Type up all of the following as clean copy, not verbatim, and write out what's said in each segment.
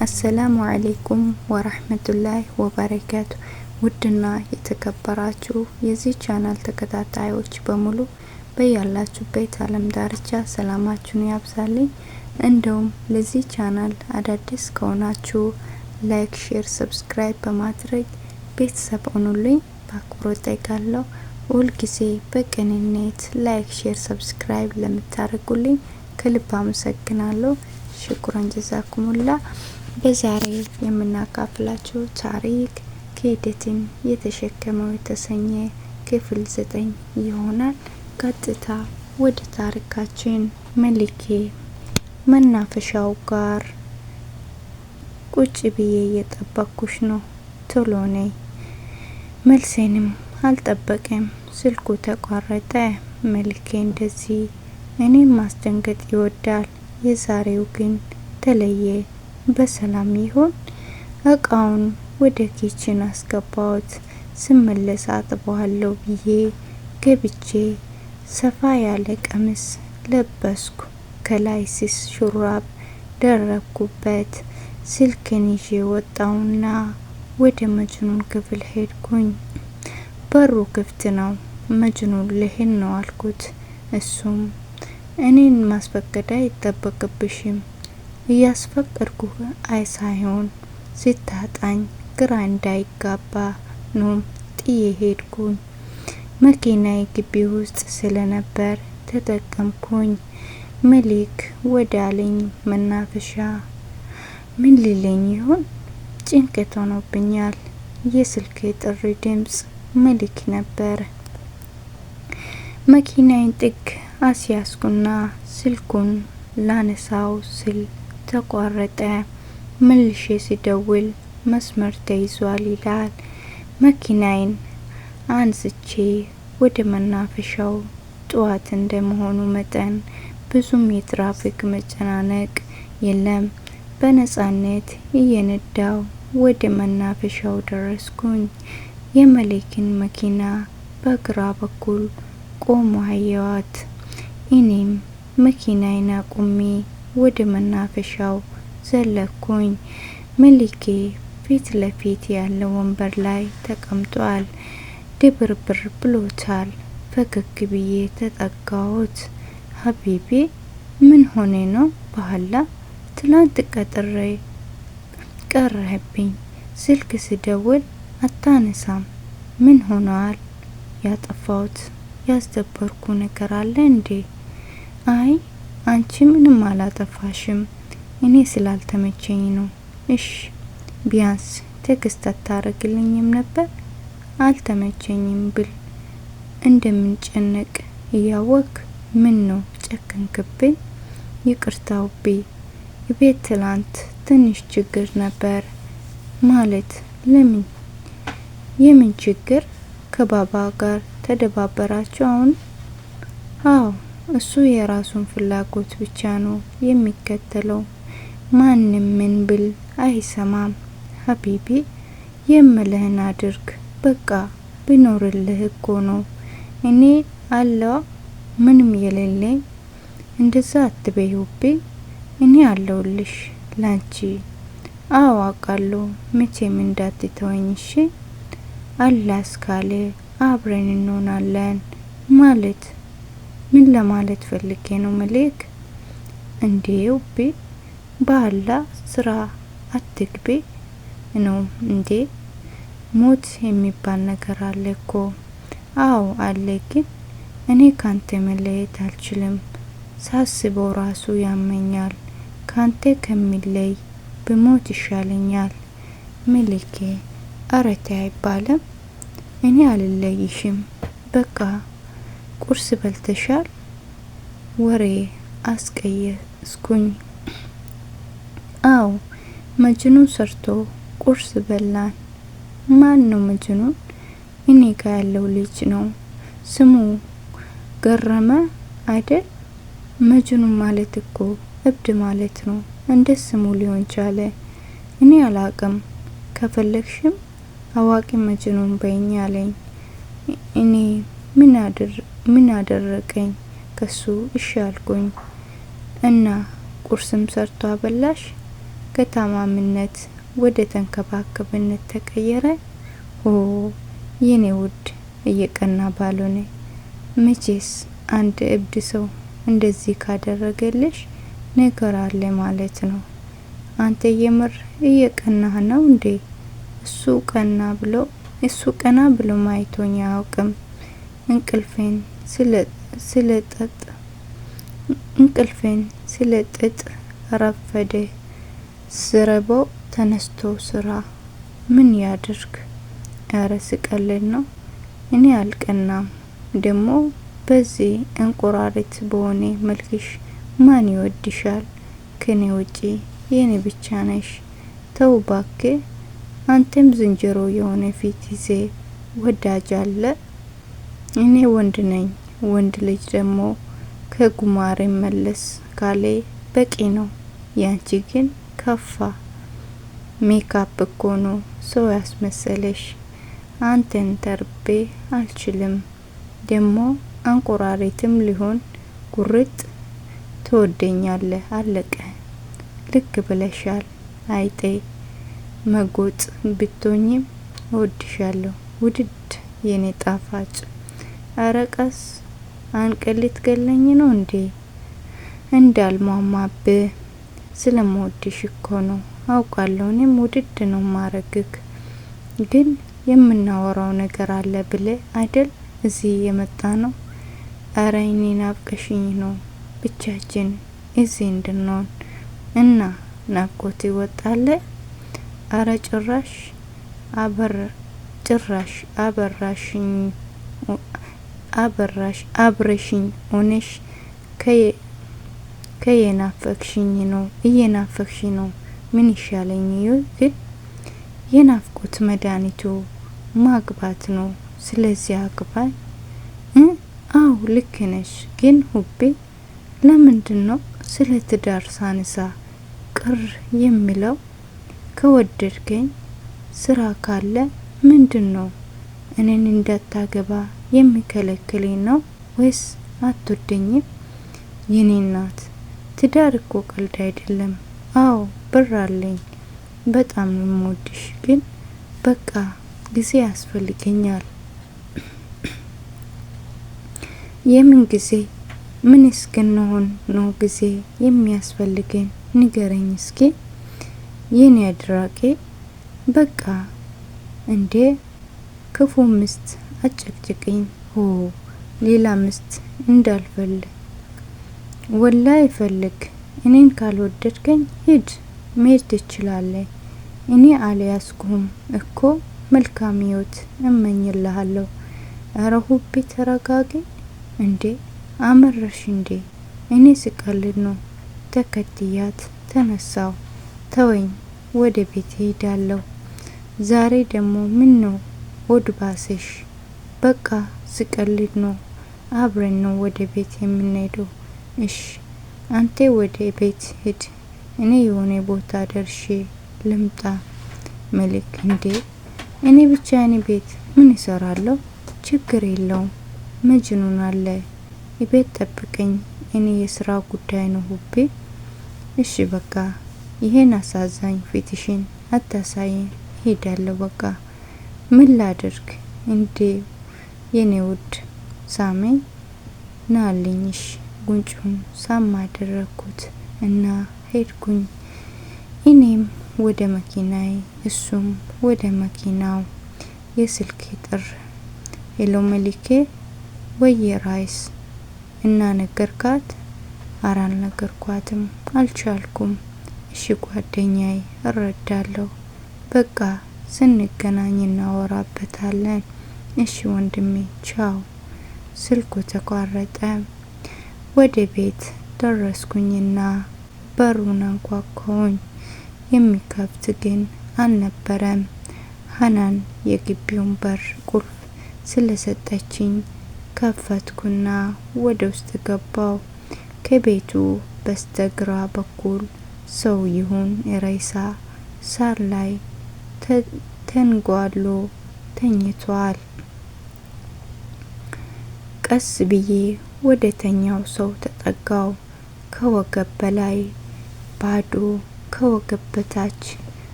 አሰላሙ አለይኩም ወራህመቱላሂ ወበረካቱ። ውድና የተከበራችሁ የዚህ ቻናል ተከታታዮች በሙሉ በያላችሁበት ዓለም ዳርቻ ሰላማችሁን ያብዛልኝ። እንደውም ለዚህ ቻናል አዳዲስ ከሆናችሁ ላይክ፣ ሼር፣ ሰብስክራይብ በማድረግ ቤተሰብ ሆኑልኝ በአክብሮት ጠይቃለሁ። ሁልጊዜ በቅንነት ላይክ፣ ሼር፣ ሰብስክራይብ ለምታደርጉልኝ ከልብ አመሰግናለሁ። ሽኩራን ጀዛኩሙላ። በዛሬ የምናካፍላችሁ ታሪክ ክህደትን የተሸከመው የተሰኘ ክፍል 9 ይሆናል። ቀጥታ ወደ ታሪካችን። መሊኬ መናፈሻው ጋር ቁጭ ብዬ እየጠበኩሽ ነው፣ ቶሎ ነይ። መልሴንም አልጠበቀም፣ ስልኩ ተቋረጠ። መሊኬ እንደዚህ እኔን ማስደንገጥ ይወዳል። የዛሬው ግን ተለየ። በሰላም ይሆን? እቃውን ወደ ኪችን አስገባሁት። ስመለስ አጥበዋለሁ ብዬ ገብቼ ሰፋ ያለ ቀሚስ ለበስኩ። ከላይ ስስ ሹራብ ደረኩበት። ስልኬን ይዤ ወጣውና ወደ መጅኑን ክፍል ሄድኩኝ። በሩ ክፍት ነው። መጅኑን ልሄድ ነው አልኩት። እሱም እኔን ማስፈቀድ አይጠበቅብሽም፣ እያስፈቀድኩ አይ ሳይሆን ሲታጣኝ ግራ እንዳይጋባ ነው ጥዬ ሄድኩኝ። መኪናዬ ግቢ ውስጥ ስለነበር ተጠቀምኩኝ። መሊክ ወደ አለኝ መናፈሻ ምን ሊለኝ ይሆን? ጭንቀት ሆኖብኛል። የስልክ ጥሪ ድምጽ መሊክ ነበር። መኪናዬን ጥግ አስያዝኩና ስልኩን ላነሳው ስል ተቋረጠ። መልሼ ሲደውል መስመር ተይዟል ይላል። መኪናዬን አንስቼ ወደ መናፈሻው ጠዋት እንደመሆኑ መጠን ብዙም የትራፊክ መጨናነቅ የለም። በነጻነት እየነዳው ወደ መናፈሻው ደረስኩኝ። የመሊክን መኪና በግራ በኩል ቆሞ አየዋት። እኔም መኪናዬን አቁሜ ወደ መናፈሻው ዘለኩኝ። መሊኬ ፊት ለፊት ያለ ወንበር ላይ ተቀምጧል። ድብርብር ብሎታል። ፈገግ ብዬ ተጠጋሁት። ሀቢቢ ምን ሆነ ነው? በኋላ ትላንት ቀጥሬ ቀረህብኝ። ስልክ ስደውል አታነሳም። ምን ሆኗል? ያጠፋሁት ያስደበርኩ ነገር አለ እንዴ? አይ አንቺ ምንም አላጠፋሽም፣ እኔ ስላልተመቸኝ ነው። እሺ ቢያንስ ቴክስት አታረግልኝም ነበር? አልተመቸኝም ብል እንደምንጨነቅ እያወቅ ምን ነው ጨከንክብኝ? ይቅርታውብኝ። ቤት ትላንት ትንሽ ችግር ነበር። ማለት ለምን? የምን ችግር? ከባባ ጋር ተደባበራችሁ አሁን? አዎ እሱ የራሱን ፍላጎት ብቻ ነው የሚከተለው። ማንም ምን ብል አይሰማም። ሀቢቢ የምልህን አድርግ። በቃ ቢኖርልህ እኮ ነው እኔ አለው ምንም የሌለኝ። እንደዛ አትበይውብኝ። እኔ አለውልሽ ላንቺ። አዎ አውቃለሁ፣ መቼም እንዳትተወኝ እሺ። አላህ ካለ አብረን እንሆናለን። ማለት ምን ለማለት ፈልጌ ነው መሊክ? እንዴው በአላህ ስራ አትግቢ ነው እንዴ? ሞት የሚባል ነገር አለ እኮ። አዎ አለ፣ ግን እኔ ካንተ መለየት አልችልም። ሳስበው ራሱ ያመኛል። ካንተ ከሚለይ በሞት ይሻለኛል። መሊኬ አረቴ አይባልም። እኔ አልለይሽም። በቃ ቁርስ በልተሻል? ወሬ አስቀየስኩኝ። አዎ መጅኑን ሰርቶ ቁርስ በላን። ማን ነው መጅኑን? እኔ ጋር ያለው ልጅ ነው። ስሙ ገረመ አይደል? መጅኑን ማለት እኮ እብድ ማለት ነው። እንደ ስሙ ሊሆን ቻለ? እኔ አላቅም። ከፈለግሽም አዋቂ መጅኑን በእኛ አለኝ። እኔ ምን አደረቀኝ ከሱ? እሺ አልኩኝ። እና ቁርስም ሰርቶ አበላሽ? ከታማሚነት ወደ ተንከባከብነት ተቀየረ። ኦ የኔ ውድ እየቀና ባልሆነ መቼስ አንድ እብድ ሰው እንደዚህ ካደረገልሽ ነገር አለ ማለት ነው። አንተ የምር እየቀናህ ነው እንዴ? እሱ ቀና ብሎ ማይቶኝ አያውቅም። እንቅልፌን ስለጥጥ ረፈደ። ስረበው ተነስቶ ስራ ምን ያድርግ? አረ ስቀልድ ነው። እኔ አልቀናም። ደሞ በዚህ እንቁራሪት በሆነ መልክሽ ማን ይወድሻል? ከኔ ውጪ የኔ ብቻ ነሽ። ተው ባክ። አንተም ዝንጀሮ የሆነ ፊት ይዜ ወዳጅ አለ። እኔ ወንድ ነኝ። ወንድ ልጅ ደግሞ ከጉማሬ መለስ ካለ በቂ ነው። ያንቺ ግን ከፋ። ሜካፕ እኮ ነው ሰው ያስመሰለሽ። አንተን ተርቤ አልችልም። ደሞ አንቆራሪትም ሊሆን ጉርጥ ትወደኛለህ። አለቀ። ልክ ብለሻል አይጤ። መጎጥ ብቶኝም እወድሻለሁ ውድድ የኔ ጣፋጭ። አረቀስ አንቀልት ገለኝ ነው እንዴ? እንዳልማማብ ስለምወድሽ እኮ ነው። አውቃለሁ እኔም ውድድ ነው ማረግክ። ግን የምናወራው ነገር አለ ብለ አይደል እዚህ የመጣ ነው? አረ እኔ ናፍቀሽኝ ነው ብቻችን እዚህ እንድንሆን እና ናፍቆት ይወጣለ። አረ ጭራሽ አብረሽኝ ሆነሽ ከየናፈቅሽኝ ነው እየናፈቅሽኝ ነው። ምን ይሻለኝ? ግን የናፍቆት መድኃኒቱ ማግባት ነው። ስለዚህ አግባኝ። አው ልክ ነሽ። ግን ሁቤ ለምንድነው ስለ ትዳር ሳንሳ ቅር የሚለው? ከወደድከኝ ስራ ካለ ምንድነው እኔን እንዳታገባ የሚከለክለኝ ነው ወይስ አትወደኝም? የኔ እናት ትዳር እኮ ቀልድ አይደለም። አው ብር አለኝ በጣም ነው የምወድሽ። ግን በቃ ጊዜ ያስፈልገኛል። የምን ጊዜ? ምን እስከነሆን ነው ጊዜ የሚያስፈልገኝ? ንገረኝ እስኪ የኔ አድራቂ። በቃ እንዴ ክፉ ምስት አጨቅጭቅኝ። ሆ ሌላ ምስት እንዳልፈልግ ወላይ ፈልግ። እኔን ካልወደድከኝ ሂድ፣ መሄድ ትችላለህ። እኔ አልያዝኩም እኮ። መልካም ህይወት እመኝልሃለሁ። አረ ሁቤ ተረጋጊ። እንዴ አመረሽ እንዴ? እኔ ስቀልድ ነው። ተከትያት ተነሳው። ተወኝ፣ ወደ ቤት ሄዳለሁ። ዛሬ ደግሞ ምን ነው ሆድ ባሰሽ? በቃ ስቀልድ ነው። አብረን ነው ወደ ቤት የምንሄደው። እሺ አንተ ወደ ቤት ሂድ፣ እኔ የሆነ ቦታ ደርሼ ልምጣ። መልክ እንዴ እኔ ብቻ እኔ ቤት ምን ይሰራለሁ? ችግር የለውም። መጅኑን አለ ቤት ጠብቀኝ። እኔ የስራ ጉዳይ ነው ሁቤ። እሺ በቃ ይሄን አሳዛኝ ፊትሽን አታሳይኝ። ሄዳለሁ በቃ። ምን ላድርግ እንዴ የኔ ውድ? ሳመኝ ናልኝሽ። ጉንጩን ሳም አደረኩት እና ሄድኩኝ። እኔም ወደ መኪናዬ እሱም ወደ መኪናው። የስልክ ጥር። ሄሎ መሊኬ ወይ ራይስ እና ነገርካት? ኧረ አልነገርኳትም፣ አልቻልኩም። እሺ ጓደኛዬ እረዳለሁ። በቃ ስንገናኝ እናወራበታለን። እሺ ወንድሜ ቻው። ስልኩ ተቋረጠ። ወደ ቤት ደረስኩኝና በሩን አንኳኳሁኝ። የሚከፍት ግን አልነበረም። ሀናን የግቢውን በር ቁልፍ ስለሰጠችኝ ከፈትኩና ወደ ውስጥ ገባው። ከቤቱ በስተግራ በኩል ሰው ይሁን ሬሳ ሳር ላይ ተንጓሎ ተኝቷል። ቀስ ብዬ ወደ ተኛው ሰው ተጠጋው። ከወገብ በላይ ባዶ ከወገብ በታች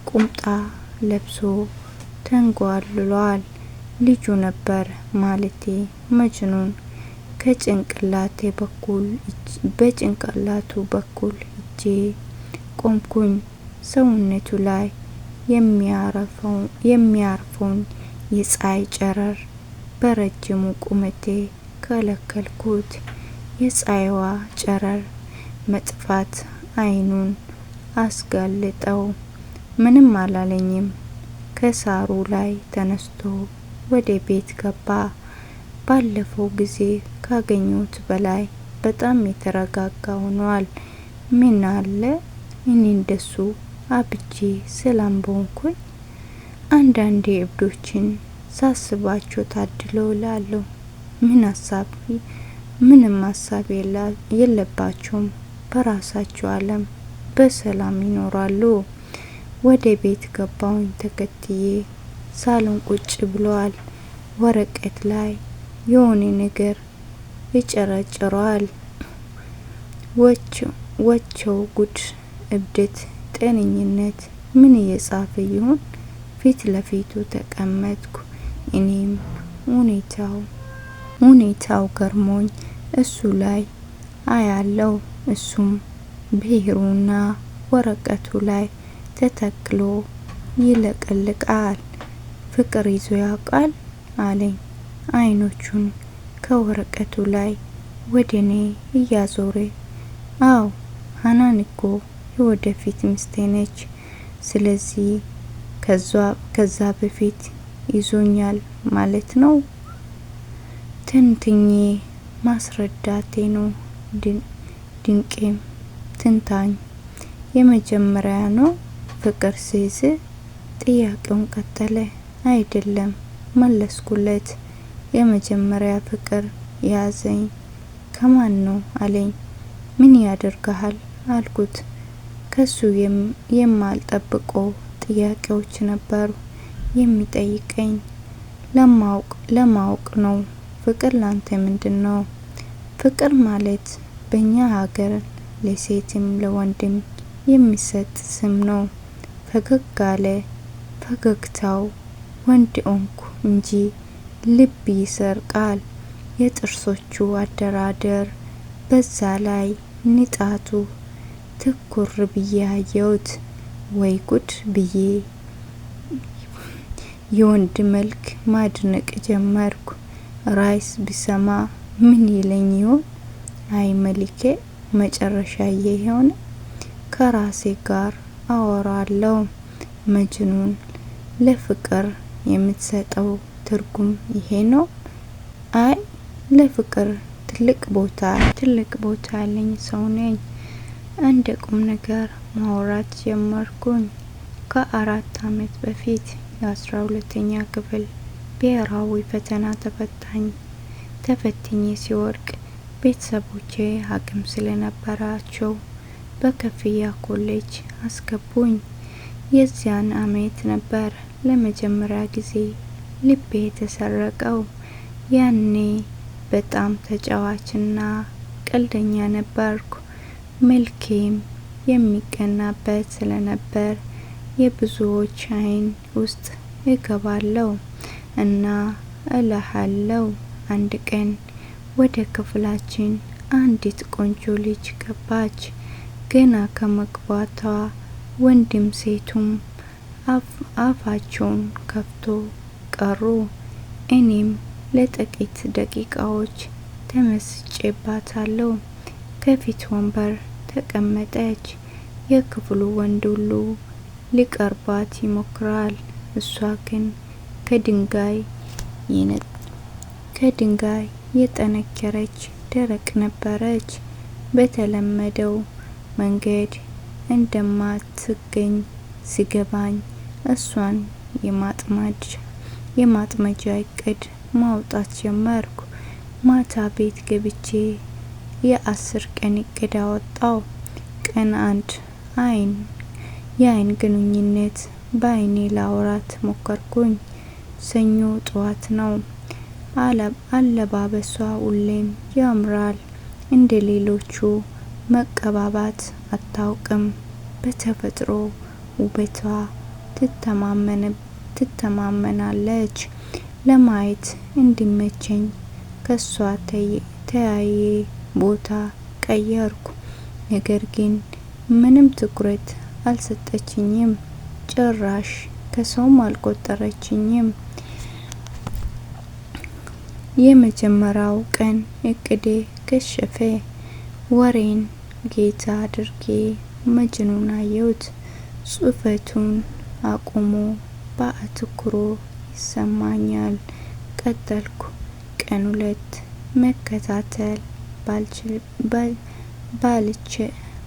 ቁምጣ ለብሶ ተንጓልሏል። ልጁ ነበር ማለቴ መጅኑን። በጭንቅላቱ በኩል እጄ ቆምኩኝ። ሰውነቱ ላይ የሚያርፈውን የፀሐይ ጨረር በረጅሙ ቁመቴ ከለከልኩት። የፀሐይዋ ጨረር መጥፋት አይኑን አስጋለጠው። ምንም አላለኝም። ከሳሩ ላይ ተነስቶ ወደ ቤት ገባ። ባለፈው ጊዜ ካገኙት በላይ በጣም የተረጋጋ ሆኗል። ምን አለ እኔ እንደሱ አብጄ ሰላም በሆንኩኝ። አንዳንዴ እብዶችን ሳስባቸው ታድለው እላለሁ። ምንም ሀሳብ የለባቸውም። በራሳቸው ዓለም በሰላም ይኖራሉ። ወደ ቤት ገባሁኝ። ተከትዬ ሳሎን ቁጭ ብለዋል። ወረቀት ላይ የሆነ ነገር ይጨረጭረዋል። ወቸው ጉድ! እብደት፣ ጤነኝነት ምን እየጻፈ ይሆን? ፊት ለፊቱ ተቀመጥኩ። እኔም ሁኔታው ገርሞኝ እሱ ላይ አያለው። እሱም ብዕሩና ወረቀቱ ላይ ተተክሎ ይለቀልቃል። ፍቅር ይዞ ያውቃል አለኝ። አይኖቹን ከወረቀቱ ላይ ወደኔ እያዞረ አው ሀናን እኮ የወደፊት ሚስቴ ነች። ስለዚህ ከዛ በፊት ይዞኛል ማለት ነው። ትንትኜ ማስረዳቴ ነው። ድንቄም ትንታኝ የመጀመሪያ ነው ፍቅር ሲይዝ? ጥያቄውን ቀጠለ። አይደለም መለስኩለት። የመጀመሪያ ፍቅር ያዘኝ ከማን ነው አለኝ። ምን ያደርጋል አልኩት። ከሱ የማልጠብቀው ጥያቄዎች ነበሩ የሚጠይቀኝ። ለማወቅ ነው። ፍቅር ላንተ ምንድነው? ፍቅር ማለት በእኛ ሀገር ለሴትም ለወንድም የሚሰጥ ስም ነው። ፈገግ አለ። ፈገግታው ወንድ ኦንኩ እንጂ ልብ ይሰርቃል። የጥርሶቹ አደራደር፣ በዛ ላይ ንጣቱ። ትኩር ብዬ አየሁት። ወይ ጉድ ብዬ የወንድ መልክ ማድነቅ ጀመርኩ። ራይስ ቢሰማ ምን ይለኝ ይሆን? አይ መሊኬ መጨረሻ ይሆን? ከራሴ ጋር አወራለሁ። መጅኑን ለፍቅር የምትሰጠው ትርጉም ይሄ ነው? አይ ለፍቅር ትልቅ ቦታ ያለኝ ሰው ነኝ። እንደ ቁም ነገር ማውራት ጀመርኩኝ። ከ4 አመት በፊት የ12ኛ ክፍል ብሔራዊ ፈተና ተፈትኜ ሲወድቅ ቤተሰቦቼ አቅም ስለነበራቸው በከፍያ ኮሌጅ አስገቡኝ። የዚያን አመት ነበር ለመጀመሪያ ጊዜ ልቤ የተሰረቀው። ያኔ በጣም ተጫዋችና ቀልደኛ ነበርኩ። መልኬም የሚቀናበት ስለነበር የብዙዎች አይን ውስጥ እገባለሁ እና እልሃለሁ። አንድ ቀን ወደ ክፍላችን አንዲት ቆንጆ ልጅ ገባች። ገና ከመግባቷ ወንድም ሴቱም አፋቸውን ከፍቶ ቀሩ። እኔም ለጥቂት ደቂቃዎች ተመስጬባታለሁ። ከፊት ወንበር ተቀመጠች። የክፍሉ ወንድ ሁሉ ሊቀርባት ይሞክራል። እሷ ግን ከድንጋይ የጠነከረች ደረቅ ነበረች። በተለመደው መንገድ እንደማትገኝ ሲገባኝ እሷን የማጥመጃ እቅድ ማውጣት ጀመርኩ። ማታ ቤት ገብቼ የ10 ቀን እቅድ አወጣው። ቀን 1 የአይን ግንኙነት በአይኔ ላውራት ሞከርኩኝ። ሰኞ ጠዋት ነው። አለባበሷ ሁሌም ያምራል። እንደ ሌሎቹ መቀባባት አታውቅም። በተፈጥሮ ውበቷ ትተማመናለች። ለማየት እንዲመቸኝ ከሷ ተያየ ቦታ ቀየርኩ። ነገር ግን ምንም ትኩረት አልሰጠችኝም። ጭራሽ ከሰውም አልቆጠረችኝም። የመጀመሪያው ቀን እቅዴ ከሸፈ። ወሬን ጌታ አድርጌ መጅኑን አየሁት። ጽሁፈቱን አቁሞ በአትኩሮ ይሰማኛል። ቀጠልኩ። ቀን 2 መከታተል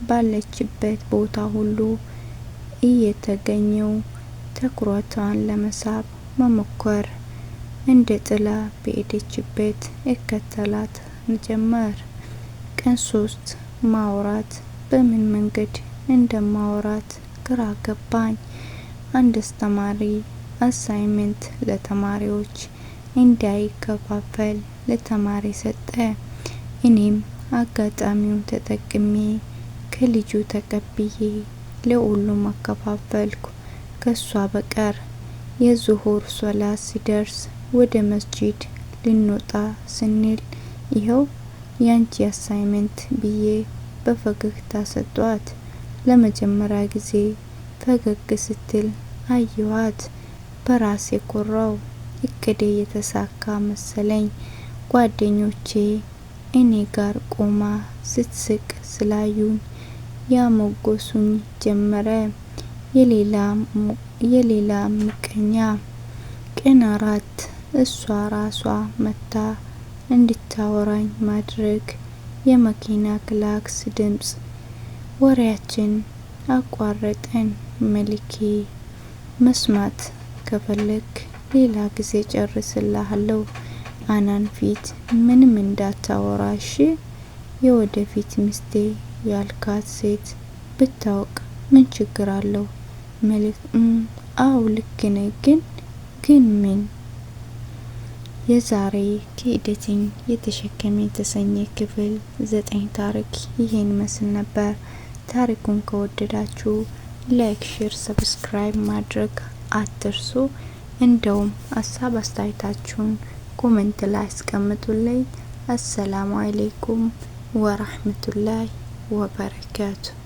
ባለችበት ቦታ ሁሉ እየተገኘው ትኩረቷን ለመሳብ መሞከር። እንደ ጥላ በሄደችበት እከተላት ጀመር። ቀን 3 ማውራት። በምን መንገድ እንደማወራት ግራ ገባኝ። አንድ አስተማሪ አሳይመንት ለተማሪዎች እንዳይከፋፈል ለተማሪ ሰጠ። እኔም አጋጣሚውን ተጠቅሜ ከልጁ ተቀብዬ ለሁሉም አከፋፈልኩ ከሷ በቀር። የዙሁር ሶላት ሲደርስ ወደ መስጂድ ልንወጣ ስንል ይኸው ያንቺ አሳይመንት ብዬ በፈገግታ ሰጧት። ለመጀመሪያ ጊዜ ፈገግ ስትል አየኋት። በራሴ ኮራው። እቅዴ የተሳካ መሰለኝ። ጓደኞቼ እኔ ጋር ቆማ ስትስቅ ስላዩኝ ያሞገሱኝ ጀመረ። የሌላ ምቀኛ። ቀን 4 እሷ ራሷ መታ እንድታወራኝ ማድረግ። የመኪና ክላክስ ድምጽ። ወሬያችን አቋረጠን። መልኬ መስማት ከፈለክ ሌላ ጊዜ ጨርስልሃለሁ። አናን ፊት ምንም እንዳታወራሽ። የወደፊት ሚስቴ ያልካት ሴት ብታውቅ ምን ችግር አለው? አው ልክ ነኝ ግን ምን? የዛሬ ከሂደትኝ የተሸከመ የተሰኘ ክፍል 9 ታሪክ ይሄን መስል ነበር። ታሪኩን ከወደዳችሁ ላይክ፣ ሼር፣ ሰብስክራይብ ማድረግ አትርሱ። እንደውም ሀሳብ አስተያየታችሁን ኮሜንት ላይ አስቀምጡልኝ። አሰላሙ አለይኩም ወራህመቱላሂ ወበረካቱ።